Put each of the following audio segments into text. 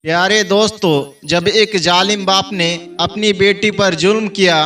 प्यारे दोस्तों, जब एक जालिम बाप ने अपनी बेटी पर जुल्म किया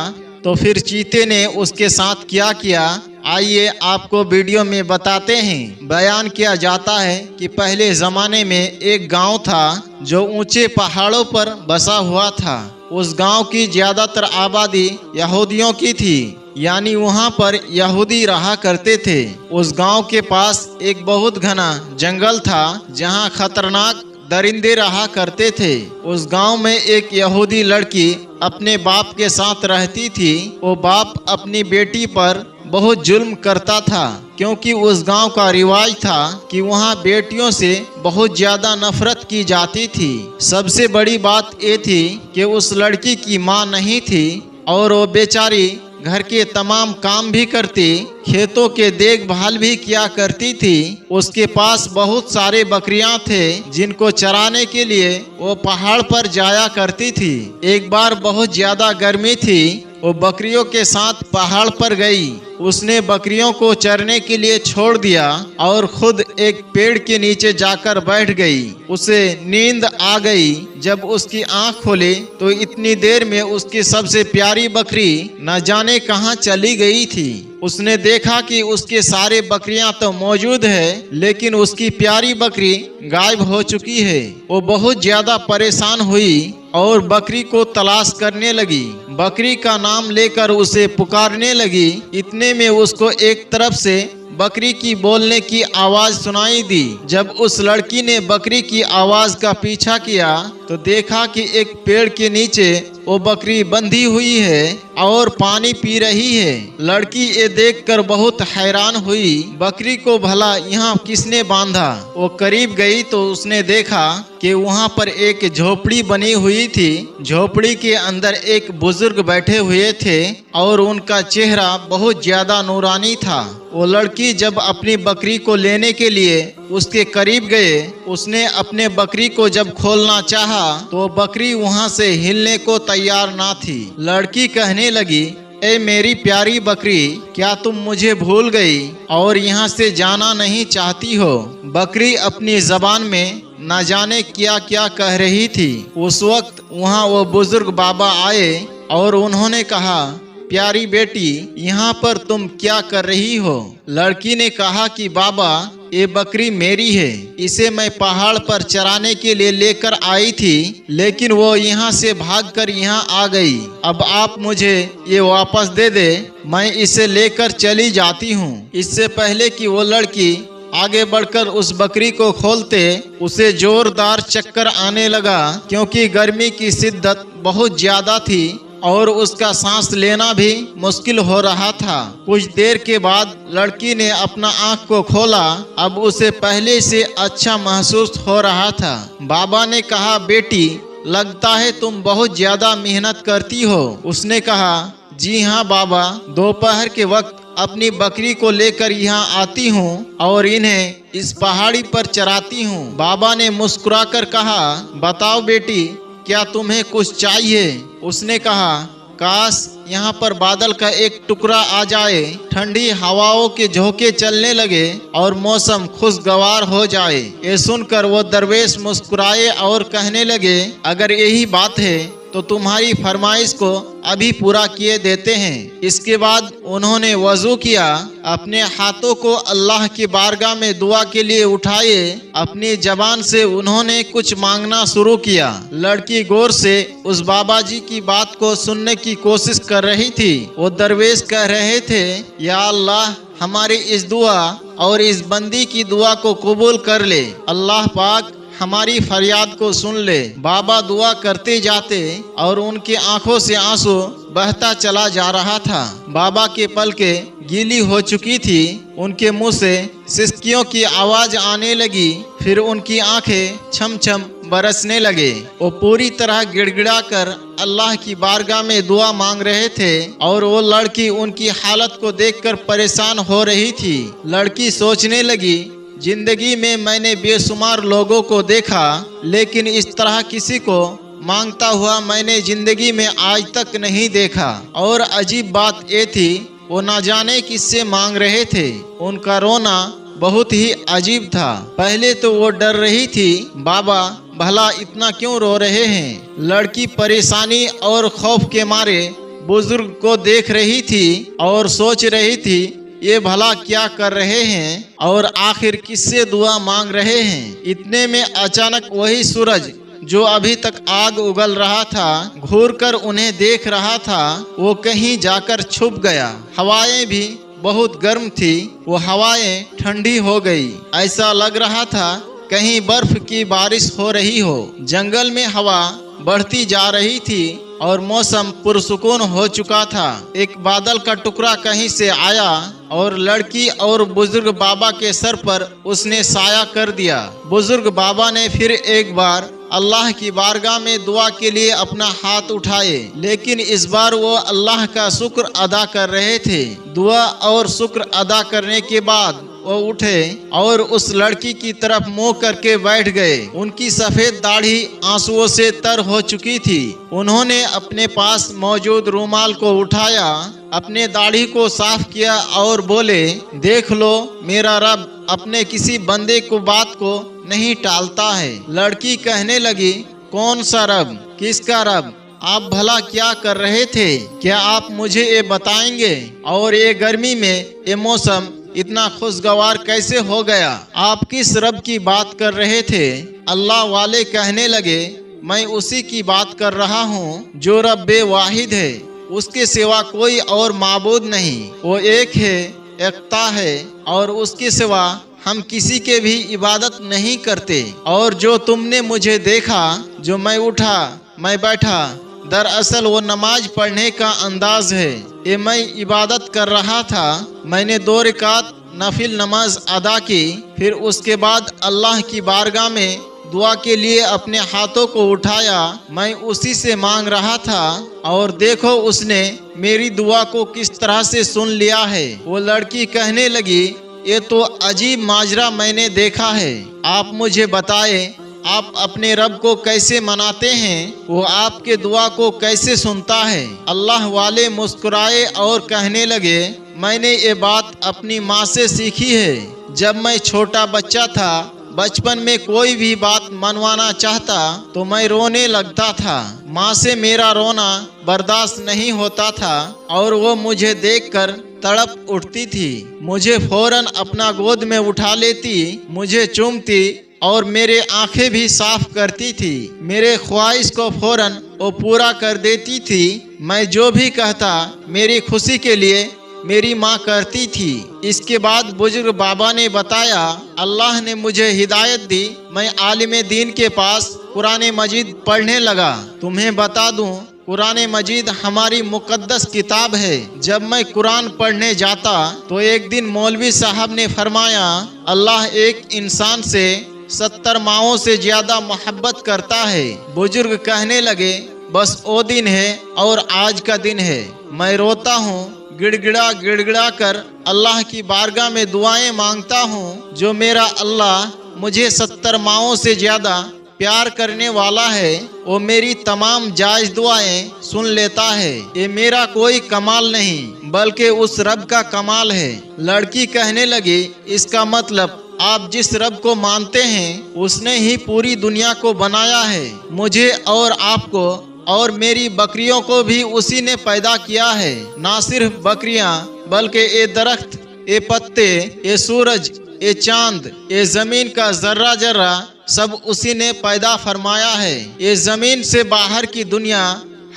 तो फिर चीते ने उसके साथ क्या किया, आइए आपको वीडियो में बताते हैं। बयान किया जाता है कि पहले ज़माने में एक गांव था जो ऊंचे पहाड़ों पर बसा हुआ था। उस गांव की ज़्यादातर आबादी यहूदियों की थी, यानी वहां पर यहूदी रहा करते थे। उस गांव के पास एक बहुत घना जंगल था जहां खतरनाक दरिंदे रहा करते थे। उस गांव में एक यहूदी लड़की अपने बाप के साथ रहती थी। वो बाप अपनी बेटी पर बहुत जुल्म करता था, क्योंकि उस गांव का रिवाज था कि वहां बेटियों से बहुत ज्यादा नफरत की जाती थी। सबसे बड़ी बात ये थी कि उस लड़की की माँ नहीं थी और वो बेचारी घर के तमाम काम भी करती, खेतों के देखभाल भी किया करती थी। उसके पास बहुत सारे बकरियां थे जिनको चराने के लिए वो पहाड़ पर जाया करती थी। एक बार बहुत ज्यादा गर्मी थी, वो बकरियों के साथ पहाड़ पर गई। उसने बकरियों को चरने के लिए छोड़ दिया और खुद एक पेड़ के नीचे जाकर बैठ गई। उसे नींद आ गई। जब उसकी आंख खोली तो इतनी देर में उसकी सबसे प्यारी बकरी न जाने कहां चली गई थी। उसने देखा कि उसके सारे बकरियां तो मौजूद है, लेकिन उसकी प्यारी बकरी गायब हो चुकी है। वो बहुत ज्यादा परेशान हुई और बकरी को तलाश करने लगी। बकरी का नाम लेकर उसे पुकारने लगी। इतने में उसको एक तरफ से बकरी की बोलने की आवाज सुनाई दी। जब उस लड़की ने बकरी की आवाज का पीछा किया तो देखा कि एक पेड़ के नीचे वो बकरी बंधी हुई है और पानी पी रही है। लड़की ये देखकर बहुत हैरान हुई, बकरी को भला यहाँ किसने बांधा। वो करीब गई तो उसने देखा कि वहाँ पर एक झोपड़ी बनी हुई थी। झोपड़ी के अंदर एक बुजुर्ग बैठे हुए थे और उनका चेहरा बहुत ज्यादा नूरानी था। वो लड़की जब अपनी बकरी को लेने के लिए उसके करीब गए, उसने अपने बकरी को जब खोलना चाहा तो बकरी वहां से हिलने को तैयार ना थी। लड़की कहने लगी, ए मेरी प्यारी बकरी, क्या तुम मुझे भूल गई और यहाँ से जाना नहीं चाहती हो। बकरी अपनी जबान में न जाने क्या क्या कह रही थी। उस वक्त वहाँ वो बुजुर्ग बाबा आए और उन्होंने कहा, प्यारी बेटी, यहाँ पर तुम क्या कर रही हो। लड़की ने कहा कि बाबा, ये बकरी मेरी है, इसे मैं पहाड़ पर चराने के लिए लेकर आई थी, लेकिन वो यहाँ से भागकर यहाँ आ गई। अब आप मुझे ये वापस दे दे, मैं इसे लेकर चली जाती हूँ। इससे पहले कि वो लड़की आगे बढ़कर उस बकरी को खोलते, उसे जोरदार चक्कर आने लगा, क्योंकि गर्मी की शिद्दत बहुत ज्यादा थी और उसका सांस लेना भी मुश्किल हो रहा था। कुछ देर के बाद लड़की ने अपना आंख को खोला। अब उसे पहले से अच्छा महसूस हो रहा था। बाबा ने कहा, बेटी, लगता है तुम बहुत ज्यादा मेहनत करती हो। उसने कहा, जी हाँ बाबा, दोपहर के वक्त अपनी बकरी को लेकर यहाँ आती हूँ और इन्हें इस पहाड़ी पर चराती हूँ। बाबा ने मुस्कुराकर कहा, बताओ बेटी, क्या तुम्हें कुछ चाहिए। उसने कहा, काश यहाँ पर बादल का एक टुकड़ा आ जाए, ठंडी हवाओं के झोंके चलने लगे और मौसम खुशगवार हो जाए। ये सुनकर वो दरवेश मुस्कुराए और कहने लगे, अगर यही बात है तो तुम्हारी फरमाइश को अभी पूरा किए देते हैं। इसके बाद उन्होंने वजू किया, अपने हाथों को अल्लाह की बारगाह में दुआ के लिए उठाए, अपनी जबान से उन्होंने कुछ मांगना शुरू किया। लड़की गौर से उस बाबा जी की बात को सुनने की कोशिश कर रही थी। वो दरवेश कह रहे थे, या अल्लाह, हमारी इस दुआ और इस बंदी की दुआ को कबूल कर ले। अल्लाह पाक हमारी फरियाद को सुन ले। बाबा दुआ करते जाते और उनकी आंखों से आंसू बहता चला जा रहा था। बाबा के पलकें गीली हो चुकी थी, उनके मुंह से सिसकियों की आवाज आने लगी, फिर उनकी आंखें छम छम बरसने लगे। वो पूरी तरह गिड़गिड़ा कर अल्लाह की बारगाह में दुआ मांग रहे थे और वो लड़की उनकी हालत को देखकर परेशान हो रही थी। लड़की सोचने लगी, जिंदगी में मैंने बेशुमार लोगों को देखा, लेकिन इस तरह किसी को मांगता हुआ मैंने जिंदगी में आज तक नहीं देखा। और अजीब बात ये थी, वो न जाने किससे मांग रहे थे। उनका रोना बहुत ही अजीब था। पहले तो वो डर रही थी, बाबा भला इतना क्यों रो रहे हैं? लड़की परेशानी और खौफ के मारे बुजुर्ग को देख रही थी और सोच रही थी ये भला क्या कर रहे हैं और आखिर किससे दुआ मांग रहे हैं। इतने में अचानक वही सूरज जो अभी तक आग उगल रहा था, घूरकर उन्हें देख रहा था, वो कहीं जाकर छुप गया। हवाएं भी बहुत गर्म थी, वो हवाएं ठंडी हो गई। ऐसा लग रहा था कहीं बर्फ की बारिश हो रही हो। जंगल में हवा बढ़ती जा रही थी और मौसम पुरसुकून हो चुका था। एक बादल का टुकड़ा कहीं से आया और लड़की और बुजुर्ग बाबा के सर पर उसने साया कर दिया। बुजुर्ग बाबा ने फिर एक बार अल्लाह की बारगाह में दुआ के लिए अपना हाथ उठाए, लेकिन इस बार वो अल्लाह का शुक्र अदा कर रहे थे। दुआ और शुक्र अदा करने के बाद वो उठे और उस लड़की की तरफ मुंह करके बैठ गए। उनकी सफेद दाढ़ी आंसुओं से तर हो चुकी थी। उन्होंने अपने पास मौजूद रुमाल को उठाया, अपने दाढ़ी को साफ किया और बोले, देख लो मेरा रब अपने किसी बंदे को बात को नहीं टालता है। लड़की कहने लगी, कौन सा रब? किसका रब? आप भला क्या कर रहे थे? क्या आप मुझे ये बताएंगे? और ये गर्मी में ये मौसम इतना खुशगवार कैसे हो गया? आप किस रब की बात कर रहे थे? अल्लाह वाले कहने लगे, मैं उसी की बात कर रहा हूँ जो रब्बे वाहिद है, उसके सिवा कोई और माबूद नहीं। वो एक है, एकता है और उसके सिवा हम किसी के भी इबादत नहीं करते। और जो तुमने मुझे देखा, जो मैं उठा मैं बैठा, दरअसल वो नमाज पढ़ने का अंदाज है। ये मैं इबादत कर रहा था। मैंने 2 रकात नफिल नमाज अदा की, फिर उसके बाद अल्लाह की बारगाह में दुआ के लिए अपने हाथों को उठाया। मैं उसी से मांग रहा था और देखो उसने मेरी दुआ को किस तरह से सुन लिया है। वो लड़की कहने लगी, ये तो अजीब माजरा मैंने देखा है। आप मुझे बताए, आप अपने रब को कैसे मनाते हैं? वो आपके दुआ को कैसे सुनता है? अल्लाह वाले मुस्कुराए और कहने लगे, मैंने ये बात अपनी माँ से सीखी है। जब मैं छोटा बच्चा था, बचपन में कोई भी बात मनवाना चाहता तो मैं रोने लगता था। माँ से मेरा रोना बर्दाश्त नहीं होता था और वो मुझे देखकर तड़प उठती थी। मुझे फौरन अपना गोद में उठा लेती, मुझे चूमती और मेरे आंखें भी साफ करती थी। मेरे ख्वाहिश को फौरन वो पूरा कर देती थी। मैं जो भी कहता मेरी खुशी के लिए मेरी माँ करती थी। इसके बाद बुजुर्ग बाबा ने बताया, अल्लाह ने मुझे हिदायत दी। मैं आलिम दीन के पास कुरान मजीद पढ़ने लगा। तुम्हें बता दूं, कुरान मजीद हमारी मुकद्दस किताब है। जब मैं कुरान पढ़ने जाता तो एक दिन मौलवी साहब ने फरमाया, अल्लाह एक इंसान से 70 माओं से ज्यादा मोहब्बत करता है। बुजुर्ग कहने लगे, बस वो दिन है और आज का दिन है। मैं रोता हूँ, गिड़गिड़ा कर अल्लाह की बारगाह में दुआएं मांगता हूँ। जो मेरा अल्लाह मुझे 70 माओं से ज्यादा प्यार करने वाला है, वो मेरी तमाम जायज दुआएं सुन लेता है। ये मेरा कोई कमाल नहीं बल्कि उस रब का कमाल है। लड़की कहने लगी, इसका मतलब आप जिस रब को मानते हैं उसने ही पूरी दुनिया को बनाया है। मुझे और आपको और मेरी बकरियों को भी उसी ने पैदा किया है। ना सिर्फ बकरियां बल्कि ये दरख्त, ये पत्ते, ये सूरज, ये चांद, ये जमीन का जर्रा जर्रा सब उसी ने पैदा फरमाया है। ये जमीन से बाहर की दुनिया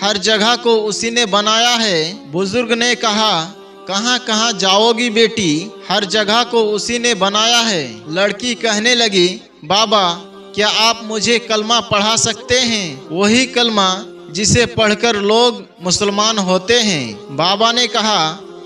हर जगह को उसी ने बनाया है। बुजुर्ग ने कहा, कहाँ कहाँ जाओगी बेटी? हर जगह को उसी ने बनाया है। लड़की कहने लगी, बाबा क्या आप मुझे कलमा पढ़ा सकते हैं? वही कलमा जिसे पढ़कर लोग मुसलमान होते हैं। बाबा ने कहा,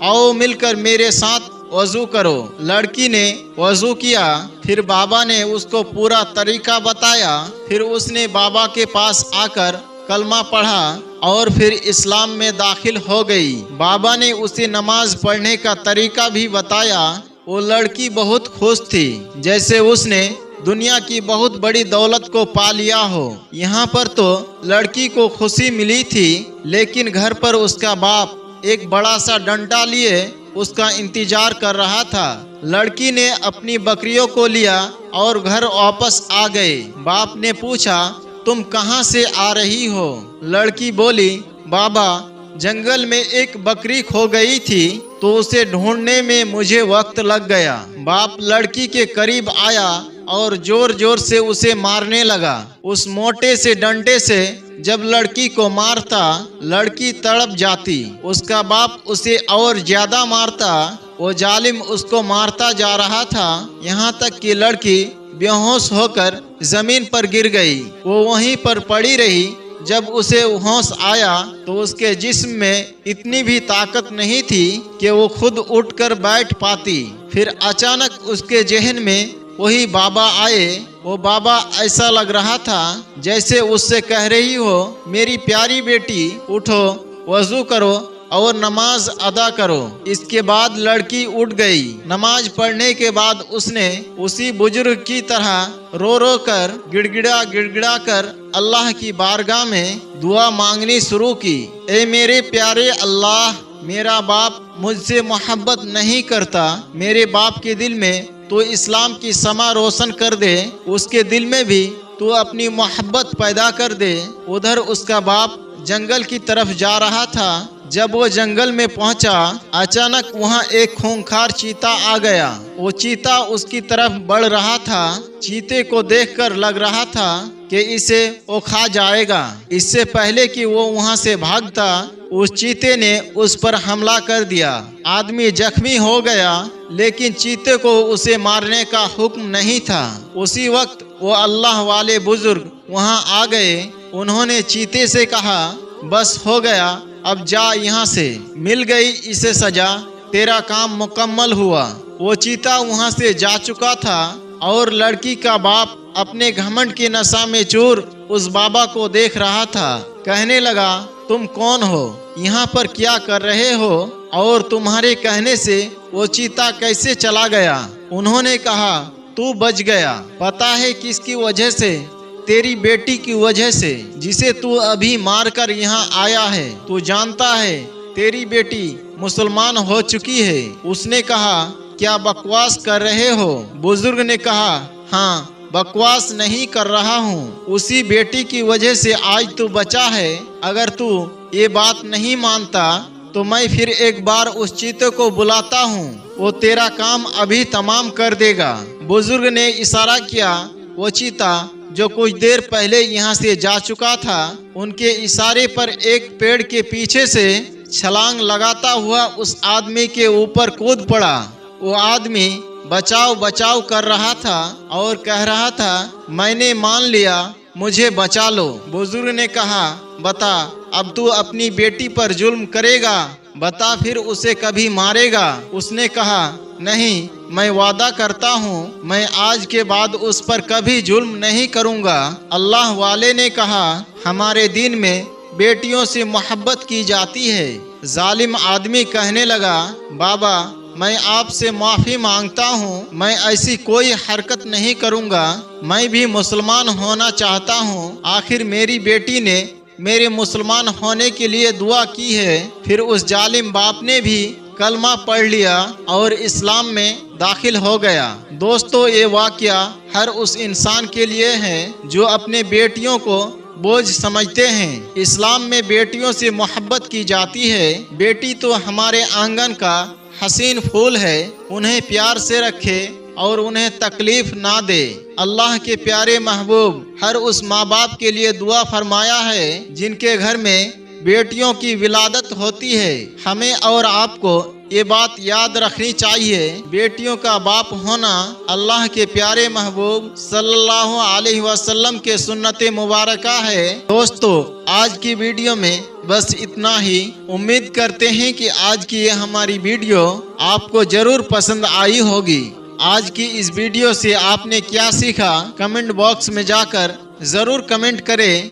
आओ मिलकर मेरे साथ वजू करो। लड़की ने वजू किया, फिर बाबा ने उसको पूरा तरीका बताया। फिर उसने बाबा के पास आकर कलमा पढ़ा और फिर इस्लाम में दाखिल हो गई। बाबा ने उसे नमाज पढ़ने का तरीका भी बताया। वो लड़की बहुत खुश थी, जैसे उसने दुनिया की बहुत बड़ी दौलत को पा लिया हो। यहाँ पर तो लड़की को खुशी मिली थी, लेकिन घर पर उसका बाप एक बड़ा सा डंडा लिए उसका इंतजार कर रहा था। लड़की ने अपनी बकरियों को लिया और घर वापस आ गए। बाप ने पूछा, तुम कहाँ से आ रही हो? लड़की बोली, बाबा जंगल में एक बकरी खो गई थी तो उसे ढूंढने में मुझे वक्त लग गया। बाप लड़की के करीब आया और जोर जोर से उसे मारने लगा। उस मोटे से डंडे से जब लड़की को मारता, लड़की तड़प जाती। उसका बाप उसे और ज्यादा मारता। वो जालिम उसको मारता जा रहा था, यहाँ तक कि लड़की बेहोश होकर जमीन पर गिर गई। वो वहीं पर पड़ी रही। जब उसे होश आया तो उसके जिस्म में इतनी भी ताकत नहीं थी कि वो खुद उठकर बैठ पाती। फिर अचानक उसके जहन में वही बाबा आए। वो बाबा ऐसा लग रहा था जैसे उससे कह रही हो, मेरी प्यारी बेटी उठो, वजू करो और नमाज अदा करो। इसके बाद लड़की उठ गई। नमाज पढ़ने के बाद उसने उसी बुजुर्ग की तरह रो रो कर गिड़गिड़ा कर अल्लाह की बारगाह में दुआ मांगनी शुरू की। ए मेरे प्यारे अल्लाह, मेरा बाप मुझसे मोहब्बत नहीं करता। मेरे बाप के दिल में तो इस्लाम की समा रोशन कर दे। उसके दिल में भी तू अपनी मोहब्बत पैदा कर दे। उधर उसका बाप जंगल की तरफ जा रहा था। जब वो जंगल में पहुंचा, अचानक वहां एक खूंखार चीता आ गया। वो चीता उसकी तरफ बढ़ रहा था। चीते को देखकर लग रहा था कि इसे वो खा जाएगा। इससे पहले कि वो वहां से भागता, उस चीते ने उस पर हमला कर दिया। आदमी जख्मी हो गया, लेकिन चीते को उसे मारने का हुक्म नहीं था। उसी वक्त वो अल्लाह वाले बुजुर्ग वहां आ गए। उन्होंने चीते से कहा, बस हो गया, अब जा यहाँ से। मिल गई इसे सजा, तेरा काम मुकम्मल हुआ। वो चीता वहाँ से जा चुका था और लड़की का बाप अपने घमंड की नशा में चूर उस बाबा को देख रहा था। कहने लगा, तुम कौन हो? यहाँ पर क्या कर रहे हो? और तुम्हारे कहने से वो चीता कैसे चला गया? उन्होंने कहा, तू बच गया। पता है किसकी वजह से? तेरी बेटी की वजह से, जिसे तू अभी मारकर यहाँ आया है। तू जानता है तेरी बेटी मुसलमान हो चुकी है। उसने कहा, क्या बकवास कर रहे हो? बुजुर्ग ने कहा, हाँ, बकवास नहीं कर रहा हूँ। उसी बेटी की वजह से आज तू बचा है। अगर तू ये बात नहीं मानता तो मैं फिर एक बार उस चीते को बुलाता हूँ। वो तेरा काम अभी तमाम कर देगा। बुजुर्ग ने इशारा किया। वो चीता जो कुछ देर पहले यहाँ से जा चुका था, उनके इशारे पर एक पेड़ के पीछे से छलांग लगाता हुआ उस आदमी के ऊपर कूद पड़ा। वो आदमी बचाव बचाव कर रहा था और कह रहा था, मैंने मान लिया, मुझे बचा लो। बुजुर्ग ने कहा, बता, अब तू अपनी बेटी पर जुल्म करेगा? बता, फिर उसे कभी मारेगा? उसने कहा, नहीं, मैं वादा करता हूँ मैं आज के बाद उस पर कभी जुल्म नहीं करूँगा। अल्लाह वाले ने कहा, हमारे दीन में बेटियों से मोहब्बत की जाती है। जालिम आदमी कहने लगा, बाबा मैं आपसे माफ़ी मांगता हूँ, मैं ऐसी कोई हरकत नहीं करूँगा। मैं भी मुसलमान होना चाहता हूँ। आखिर मेरी बेटी ने मेरे मुसलमान होने के लिए दुआ की है। फिर उस जालिम बाप ने भी कलमा पढ़ लिया और इस्लाम में दाखिल हो गया। दोस्तों, ये वाक़या हर उस इंसान के लिए है जो अपने बेटियों को बोझ समझते हैं। इस्लाम में बेटियों से मोहब्बत की जाती है। बेटी तो हमारे आंगन का हसीन फूल है। उन्हें प्यार से रखे और उन्हें तकलीफ ना दे। अल्लाह के प्यारे महबूब हर उस माँ बाप के लिए दुआ फरमाया है जिनके घर में बेटियों की विलादत होती है। हमें और आपको ये बात याद रखनी चाहिए, बेटियों का बाप होना अल्लाह के प्यारे महबूब सल्लल्लाहु अलैहि वसल्लम के सुन्नत मुबारका है। दोस्तों, आज की वीडियो में बस इतना ही। उम्मीद करते हैं कि आज की ये हमारी वीडियो आपको जरूर पसंद आई होगी। आज की इस वीडियो से आपने क्या सीखा, कमेंट बॉक्स में जाकर जरूर कमेंट करें।